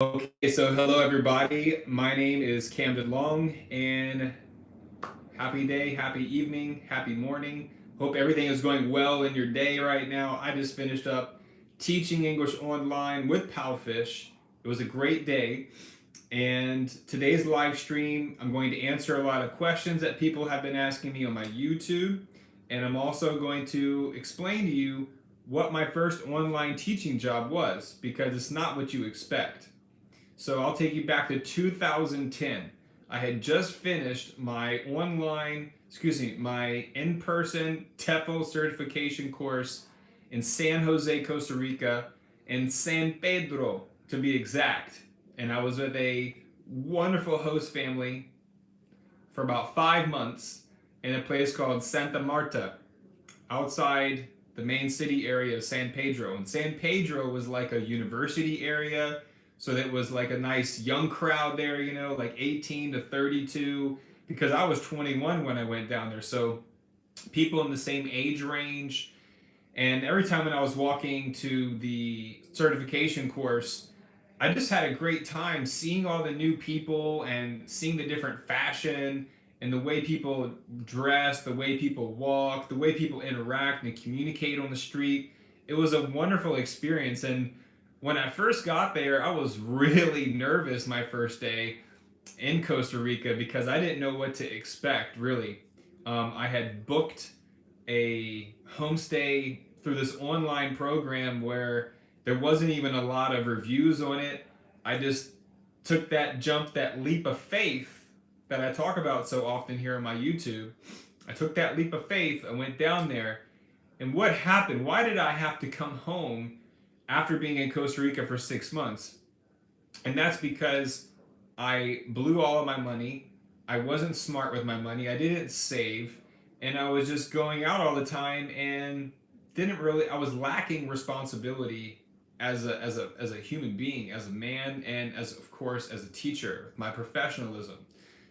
Okay, so hello everybody. My name is Camden Long, and happy day, happy evening, happy morning. Hope everything is going well in your day right now. I just finished up teaching English online with Palfish. It was a great day, and today's live stream, I'm going to answer a lot of questions that people have been asking me on my YouTube, and I'm also going to explain to you what my first online teaching job was because it's not what you expect. So I'll take you back to 2010. I had just finished my my in-person TEFL certification course in San Jose, Costa Rica, in San Pedro to be exact. And I was with a wonderful host family for about 5 months in a place called Santa Marta, outside the main city area of San Pedro. And San Pedro was like a university area, so that was like a nice young crowd there, like 18 to 32, because I was 21 when I went down there. So people in the same age range. And every time when I was walking to the certification course, I just had a great time seeing all the new people and seeing the different fashion and the way people dress, the way people walk, the way people interact and communicate on the street. It was a wonderful experience. And when I first got there, I was really nervous my first day in Costa Rica because I didn't know what to expect, really. I had booked a homestay through this online program where there wasn't even a lot of reviews on it. I just took that jump, that leap of faith that I talk about so often here on my YouTube. I took that leap of faith. I went down there. And what happened? Why did I have to come home after being in Costa Rica for 6 months? And that's because I blew all of my money. I wasn't smart with my money. I didn't save. And I was just going out all the time and I was lacking responsibility as a human being, as a man, and as, of course, as a teacher, my professionalism.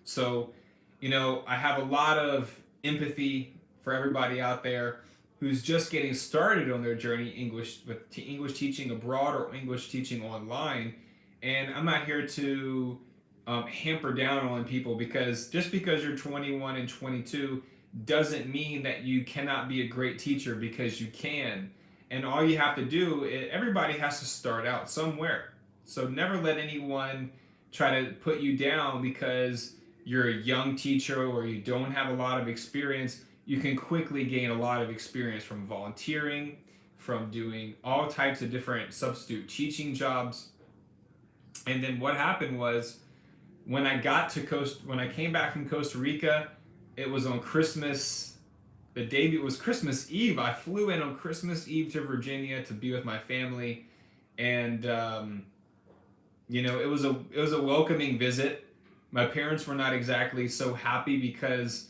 So, I have a lot of empathy for everybody out there who's just getting started on their journey English teaching abroad or English teaching online. And I'm not here to hamper down on people, because just because you're 21 and 22 doesn't mean that you cannot be a great teacher, because you can. And all you have to do, everybody has to start out somewhere. So never let anyone try to put you down because you're a young teacher or you don't have a lot of experience. You can quickly gain a lot of experience from volunteering, from doing all types of different substitute teaching jobs. And then what happened was, when I came back from Costa Rica, it was on Christmas. The day it was Christmas Eve. I flew in on Christmas Eve to Virginia to be with my family, and it was a welcoming visit. My parents were not exactly so happy because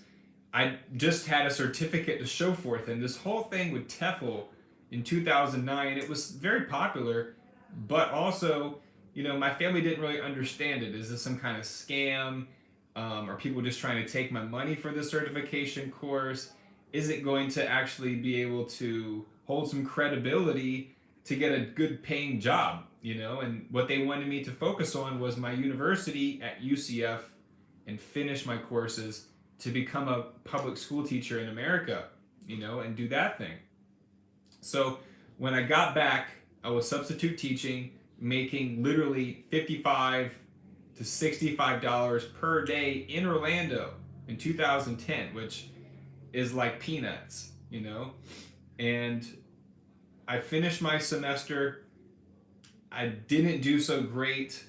I just had a certificate to show forth, and this whole thing with TEFL in 2009, it was very popular, but also, my family didn't really understand it. Is this some kind of scam? Are people just trying to take my money for the certification course? Is it going to actually be able to hold some credibility to get a good paying job? And what they wanted me to focus on was my university at UCF and finish my courses to become a public school teacher in America, and do that thing. So when I got back, I was substitute teaching, making literally $55 to $65 per day in Orlando in 2010, which is like peanuts, And I finished my semester. I didn't do so great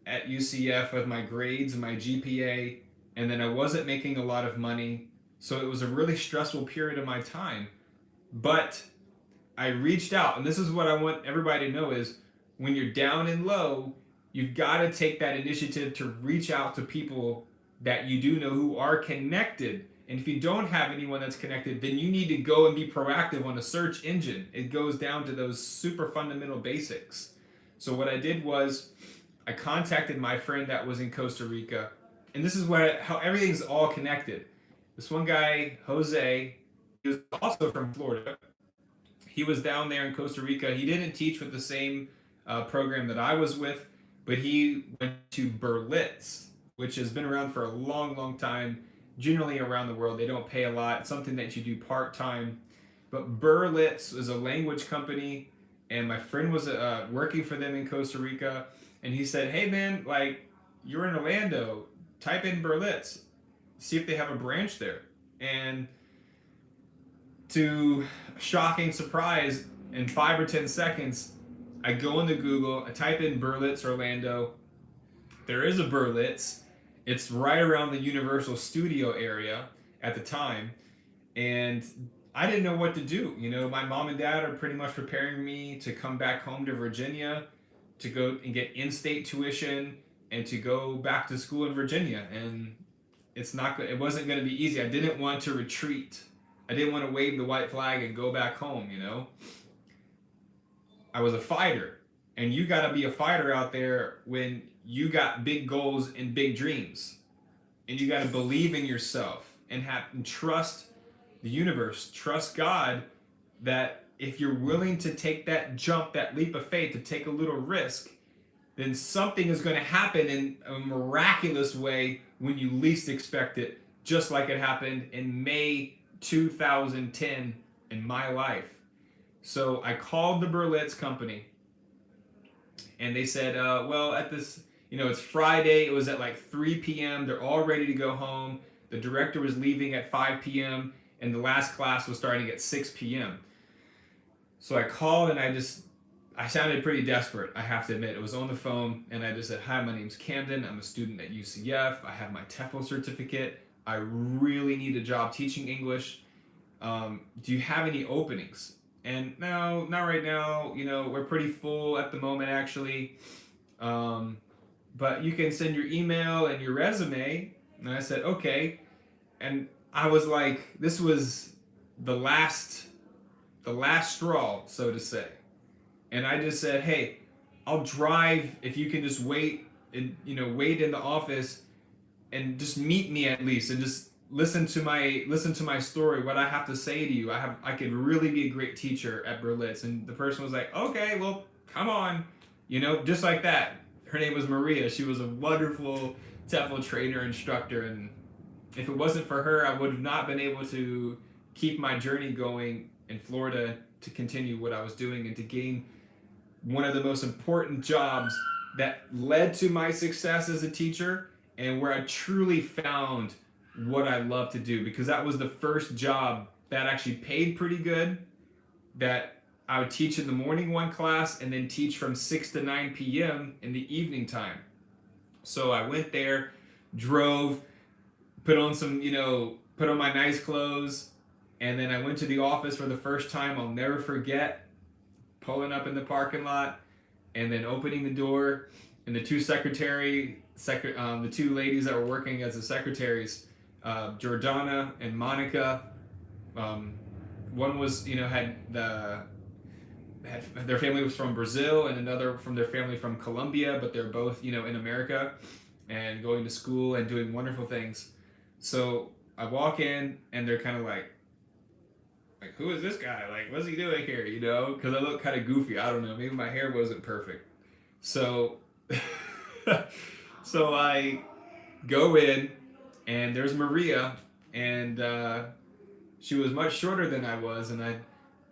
at UCF with my grades and my GPA, and then I wasn't making a lot of money. So it was a really stressful period of my time. But I reached out, and this is what I want everybody to know is, when you're down and low, you've got to take that initiative to reach out to people that you do know who are connected. And if you don't have anyone that's connected, then you need to go and be proactive on a search engine. It goes down to those super fundamental basics. So what I did was I contacted my friend that was in Costa Rica, and this is how everything's all connected. This one guy, Jose, he was also from Florida. He was down there in Costa Rica. He didn't teach with the same program that I was with, but he went to Berlitz, which has been around for a long, long time. Generally around the world, they don't pay a lot. It's something that you do part time. But Berlitz is a language company, and my friend was working for them in Costa Rica, and he said, "Hey man, like you're in Orlando, type in Berlitz, see if they have a branch there." And to shocking surprise, in 5 or 10 seconds, I go into Google, I type in Berlitz, Orlando. There is a Berlitz. It's right around the Universal Studio area at the time. And I didn't know what to do. You know, my mom and dad are pretty much preparing me to come back home to Virginia to go and get in-state tuition and to go back to school in Virginia. And it wasn't going to be easy. I didn't want to retreat. I didn't want to wave the white flag and go back home, you know. I was a fighter, and you got to be a fighter out there when you got big goals and big dreams, and you got to believe in yourself and trust the universe, trust God, that if you're willing to take that jump, that leap of faith, to take a little risk, then something is going to happen in a miraculous way when you least expect it, just like it happened in May 2010 in my life. So I called the Berlitz company, and they said, well, at this, you know, it's Friday. It was at like 3 p.m. They're all ready to go home. The director was leaving at 5 p.m. and the last class was starting at 6 p.m. So I called, and I sounded pretty desperate, I have to admit. It was on the phone, and I just said, "Hi, my name's Camden. I'm a student at UCF. I have my TEFL certificate. I really need a job teaching English. Do you have any openings?" And no, not right now. You know, we're pretty full at the moment, actually. But you can send your email and your resume. And I said, okay. And I was like, this was the last straw, so to say. And I just said, hey, I'll drive if you can just wait in the office and just meet me at least, and just listen to my story, what I have to say to you. I could really be a great teacher at Berlitz. And the person was like, okay, well, come on, you know, just like that. Her name was Maria. She was a wonderful TEFL trainer, instructor, and if it wasn't for her, I would have not been able to keep my journey going in Florida, to continue what I was doing and to gain one of the most important jobs that led to my success as a teacher, and where I truly found what I love to do, because that was the first job that actually paid pretty good, that I would teach in the morning one class and then teach from 6 to 9 p.m. in the evening time. So I went there, drove, put on my nice clothes, and then I went to the office for the first time. I'll never forget pulling up in the parking lot and then opening the door, and the two the two ladies that were working as the secretaries, Jordana and Monica. One was, their family was from Brazil, and another from their family from Colombia, but they're both, in America and going to school and doing wonderful things. So I walk in, and they're kind of like, who is this guy? Like, what's he doing here? Because I look kind of goofy. I don't know. Maybe my hair wasn't perfect. So, so I go in, and there's Maria, and she was much shorter than I was, and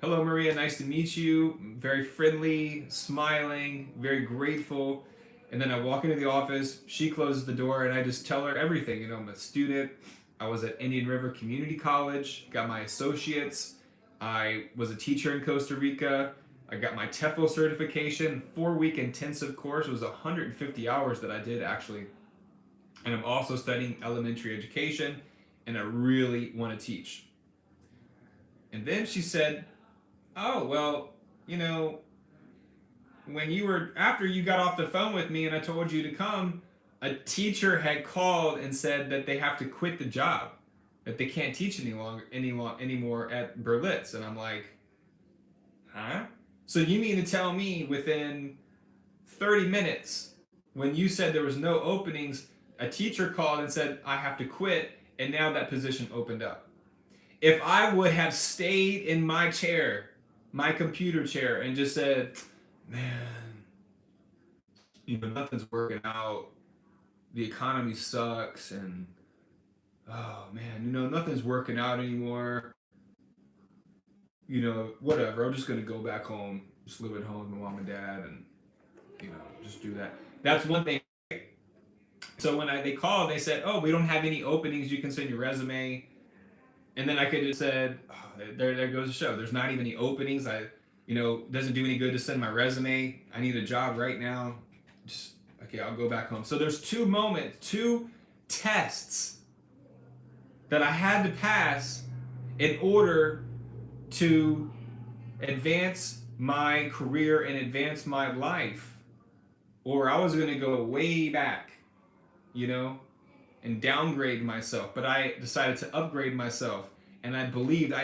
hello Maria, nice to meet you. Very friendly, smiling, very grateful. And then I walk into the office, she closes the door, and I just tell her everything. I'm a student. I was at Indian River Community College, got my associates. I was a teacher in Costa Rica. I got my TEFL certification, 4-week intensive course. It was 150 hours that I did, actually. And I'm also studying elementary education, and I really want to teach. And then she said, oh, well, after you got off the phone with me and I told you to come, a teacher had called and said that they have to quit the job, that they can't teach anymore at Berlitz. And I'm like, huh? So you mean to tell me within 30 minutes, when you said there was no openings, a teacher called and said I have to quit, and now that position opened up? If I would have stayed in my chair, my computer chair, and just said, man, nothing's working out. The economy sucks, and oh man, nothing's working out anymore. Whatever. I'm just gonna go back home, just live at home with my mom and dad, and just do that. That's one thing. So when they called, they said, "Oh, we don't have any openings. You can send your resume." And then I could have said, oh, there goes the show. There's not even any openings. Doesn't do any good to send my resume. I need a job right now. Just, okay, I'll go back home. So there's two tests that I had to pass in order to advance my career and advance my life, or I was going to go way back, and downgrade myself. But I decided to upgrade myself, and I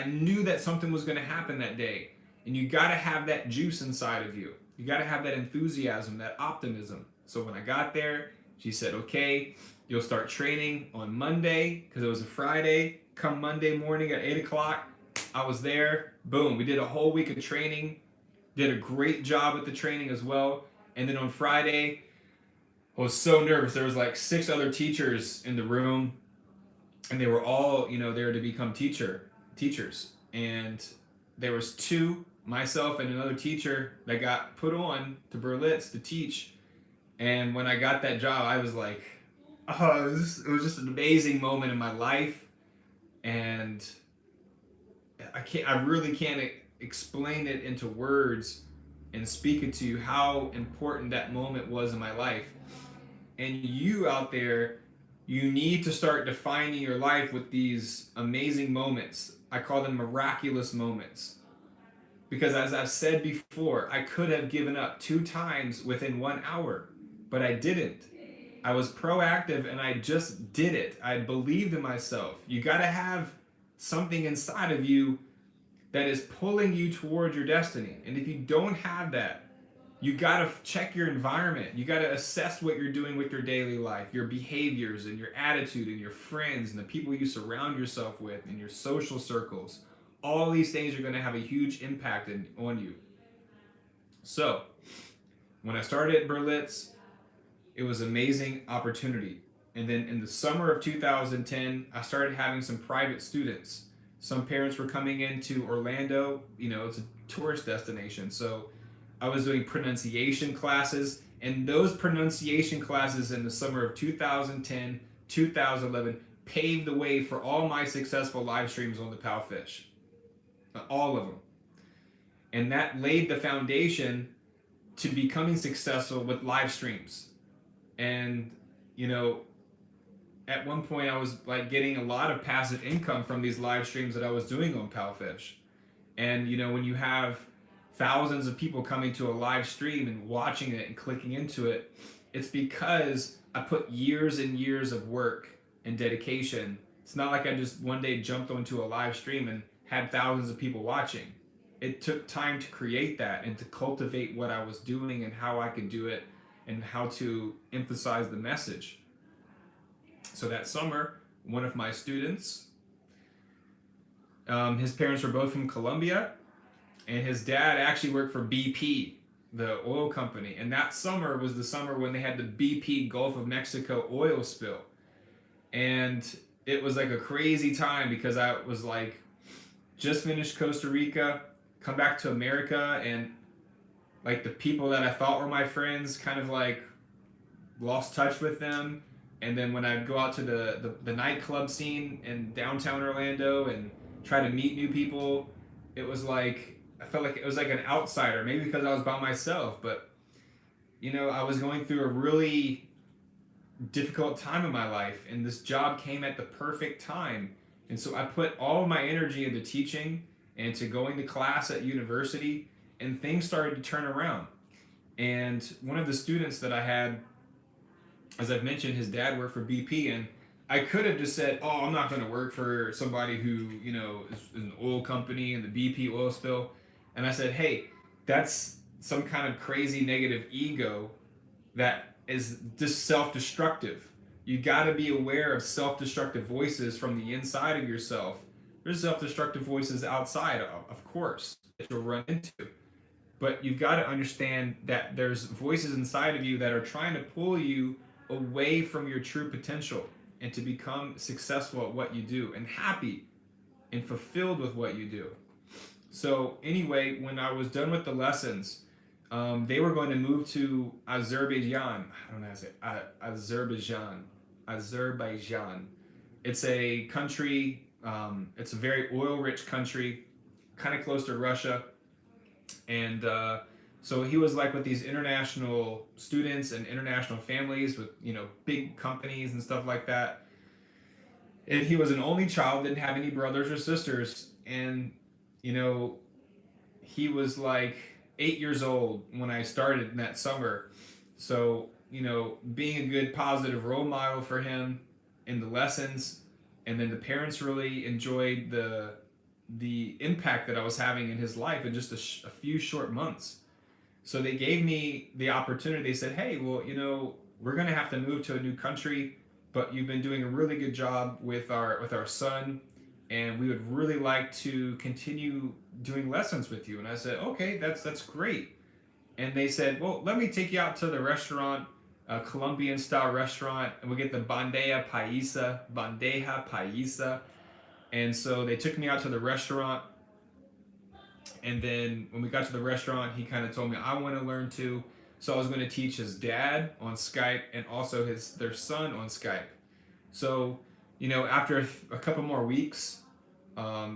knew that something was going to happen that day. And you got to have that juice inside of you. You got to have that enthusiasm, that optimism. So when I got there, she said, okay, you'll start training on Monday, because it was a Friday. Come Monday morning at 8 o'clock, I was there. Boom, we did a whole week of training. Did a great job at the training as well. And then on Friday, I was so nervous. There was like 6 other teachers in the room, and they were all, there to become teachers. And there was 2, myself and another teacher, that got put on to Berlitz to teach. And when I got that job, I was like, oh, it was just an amazing moment in my life. And I really can't explain it into words and speak it to you how important that moment was in my life. And you out there, you need to start defining your life with these amazing moments. I call them miraculous moments. Because as I've said before, I could have given up 2 times within 1 hour, but I didn't. I was proactive and I just did it. I believed in myself. You got to have something inside of you that is pulling you towards your destiny. And if you don't have that, you got to check your environment. You got to assess what you're doing with your daily life, your behaviors and your attitude and your friends and the people you surround yourself with and your social circles. All these things are going to have a huge impact on you. So, when I started at Berlitz, it was an amazing opportunity. And then in the summer of 2010, I started having some private students. Some parents were coming into Orlando. It's a tourist destination. So I was doing pronunciation classes. And those pronunciation classes in the summer of 2010, 2011 paved the way for all my successful live streams on the Palfish. All of them. And that laid the foundation to becoming successful with live streams. And, at one point I was like getting a lot of passive income from these live streams that I was doing on Palfish. And, when you have thousands of people coming to a live stream and watching it and clicking into it, it's because I put years and years of work and dedication. It's not like I just one day jumped onto a live stream and had thousands of people watching. It took time to create that and to cultivate what I was doing and how I could do it and how to emphasize the message. So that summer, one of my students, his parents were both from Colombia, and his dad actually worked for BP, the oil company. And that summer was the summer when they had the BP Gulf of Mexico oil spill. And it was like a crazy time because I was like, just finished Costa Rica, come back to America, and like the people that I thought were my friends kind of like lost touch with them. And then when I'd go out to the nightclub scene in downtown Orlando and try to meet new people, it was like, I felt like it was like an outsider, maybe because I was by myself, but I was going through a really difficult time in my life, and this job came at the perfect time. And so I put all of my energy into teaching and to going to class at university, and things started to turn around. And one of the students that I had, as I've mentioned, his dad worked for BP, and I could have just said, oh, I'm not going to work for somebody who, is an oil company and the BP oil spill. And I said, hey, that's some kind of crazy negative ego that is just self-destructive. You got to be aware of self-destructive voices from the inside of yourself. There's self-destructive voices outside, of course, that you'll run into. But you've got to understand that there's voices inside of you that are trying to pull you away from your true potential and to become successful at what you do and happy and fulfilled with what you do. So anyway, when I was done with the lessons, they were going to move to Azerbaijan. I don't know how to say it. Azerbaijan. It's a country. It's a very oil-rich country, kind of close to Russia, and so he was like with these international students and international families with big companies and stuff like that. And he was an only child, didn't have any brothers or sisters, and you know he was like 8 years old when I started in that summer. So, being a good positive role model for him in the lessons, and then the parents really enjoyed the impact that I was having in his life in just a few short months. So they gave me the opportunity. They said, "Hey, well, we're going to have to move to a new country, but you've been doing a really good job with our son, and we would really like to continue doing lessons with you." And I said, "Okay, that's great." And they said, "Well, let me take you out to the restaurant, a Colombian style restaurant, and we'll get the bandeja paisa." And so they took me out to the restaurant. And then when we got to the restaurant, he kind of told me, "I want to learn too." So I was going to teach his dad on Skype and also their son on Skype. So, after a couple more weeks,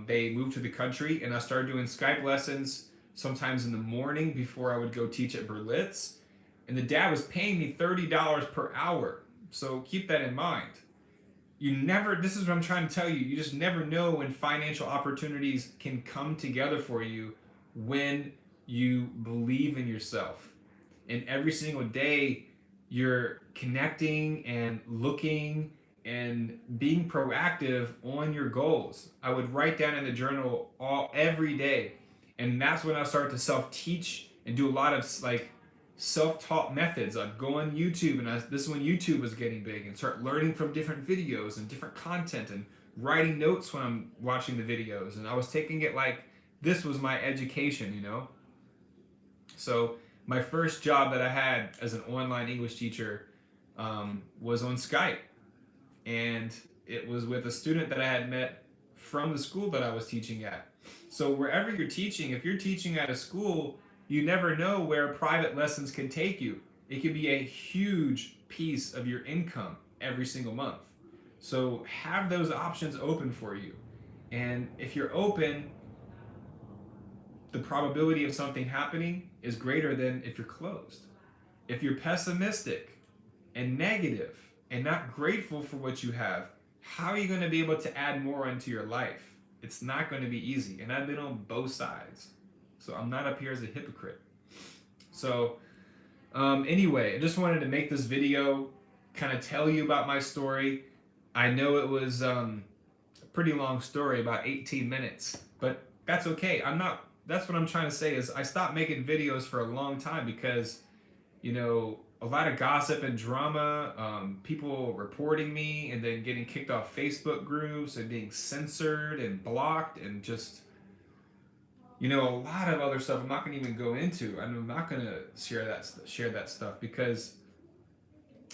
they moved to the country, and I started doing Skype lessons sometimes in the morning before I would go teach at Berlitz. And the dad was paying me $30 per hour. So keep that in mind. This is what I'm trying to tell you. You just never know when financial opportunities can come together for you when you believe in yourself. And every single day, you're connecting and looking and being proactive on your goals. I would write down in the journal every day. And that's when I started to self-teach and do a lot of self-taught methods. I'd go on YouTube, and this is when YouTube was getting big, and start learning from different videos and different content and writing notes when I'm watching the videos. And I was taking it like this was my education, So my first job that I had as an online English teacher was on Skype. And it was with a student that I had met from the school that I was teaching at. So wherever you're teaching, if you're teaching at a school, you never know where private lessons can take you. It can be a huge piece of your income every single month. So have those options open for you. And if you're open, the probability of something happening is greater than if you're closed. If you're pessimistic and negative and not grateful for what you have, how are you going to be able to add more into your life? It's not going to be easy. And I've been on both sides. So I'm not up here as a hypocrite. So anyway, I just wanted to make this video, kind of tell you about my story. I know it was a pretty long story, about 18 minutes, but that's okay. That's what I'm trying to say is I stopped making videos for a long time because, a lot of gossip and drama, people reporting me and then getting kicked off Facebook groups and being censored and blocked and just, a lot of other stuff I'm not going to even go into. I'm not going to share that stuff because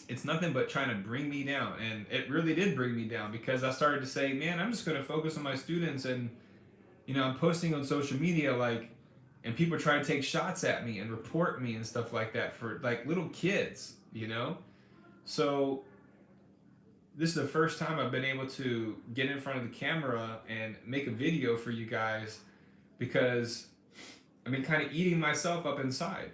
it's nothing but trying to bring me down. And it really did bring me down because I started to say, man, I'm just going to focus on my students. And, I'm posting on social media and people try to take shots at me and report me and stuff like that for little kids, So this is the first time I've been able to get in front of the camera and make a video for you guys because I've been kind of eating myself up inside,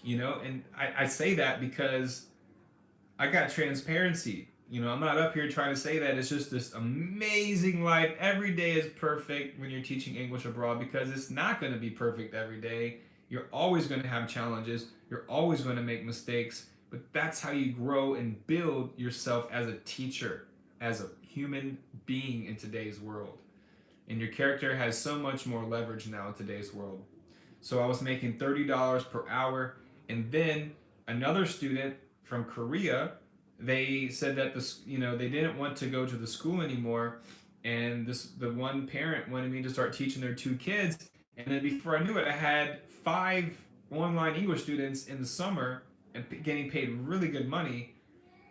and I say that because I got transparency. I'm not up here trying to say that it's just this amazing life. Every day is perfect when you're teaching English abroad because it's not going to be perfect every day. You're always going to have challenges. You're always going to make mistakes. But that's how you grow and build yourself as a teacher, as a human being in today's world. And your character has so much more leverage now in today's world. So I was making $30 per hour. And then another student from Korea, they said that they didn't want to go to the school anymore, and the one parent wanted me to start teaching their two kids, And then before I knew it, I had 5 online English students in the summer and getting paid really good money.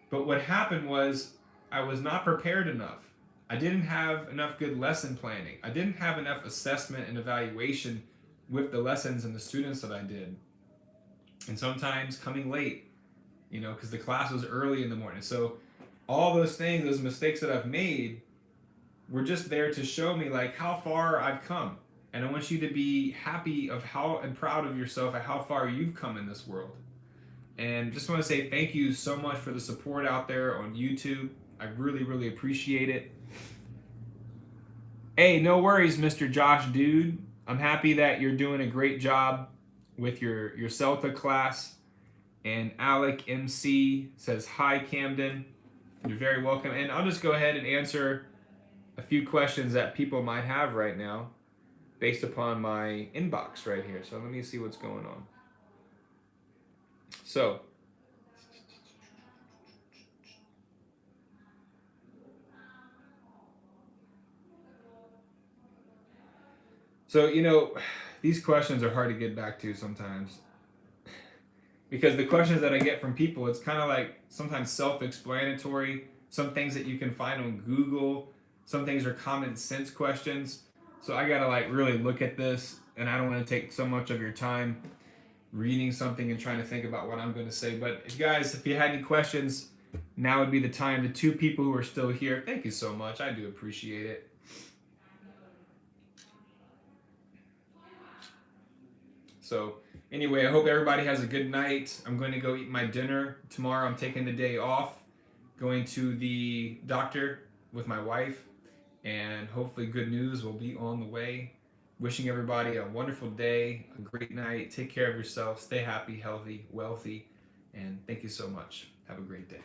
But what happened was I was not prepared enough. I didn't have enough good lesson planning. I didn't have enough assessment and evaluation with the lessons and the students that I did. And sometimes coming late, because the class was early in the morning. So all those things, those mistakes that I've made were just there to show me like how far I've come. And I want you to be happy of how and proud of yourself at how far you've come in this world. And just want to say thank you so much for the support out there on YouTube. I really, really appreciate it. Hey, no worries, Mr. Josh Dude. I'm happy that you're doing a great job with your Celta class. And Alec MC says, hi, Camden. You're very welcome. And I'll just go ahead and answer a few questions that people might have right now based upon my inbox right here. So let me see what's going on. So, these questions are hard to get back to sometimes. Because the questions that I get from people, it's kind of like sometimes self-explanatory. Some things that you can find on Google. Some things are common sense questions. So I gotta really look at this, and I don't want to take so much of your time reading something and trying to think about what I'm going to say. But if you had any questions, now would be the time. The 2 people who are still here, thank you so much. I do appreciate it. So anyway, I hope everybody has a good night. I'm going to go eat my dinner. Tomorrow I'm taking the day off, going to the doctor with my wife, and hopefully good news will be on the way. Wishing everybody a wonderful day, a great night. Take care of yourself. Stay happy, healthy, wealthy, and thank you so much. Have a great day.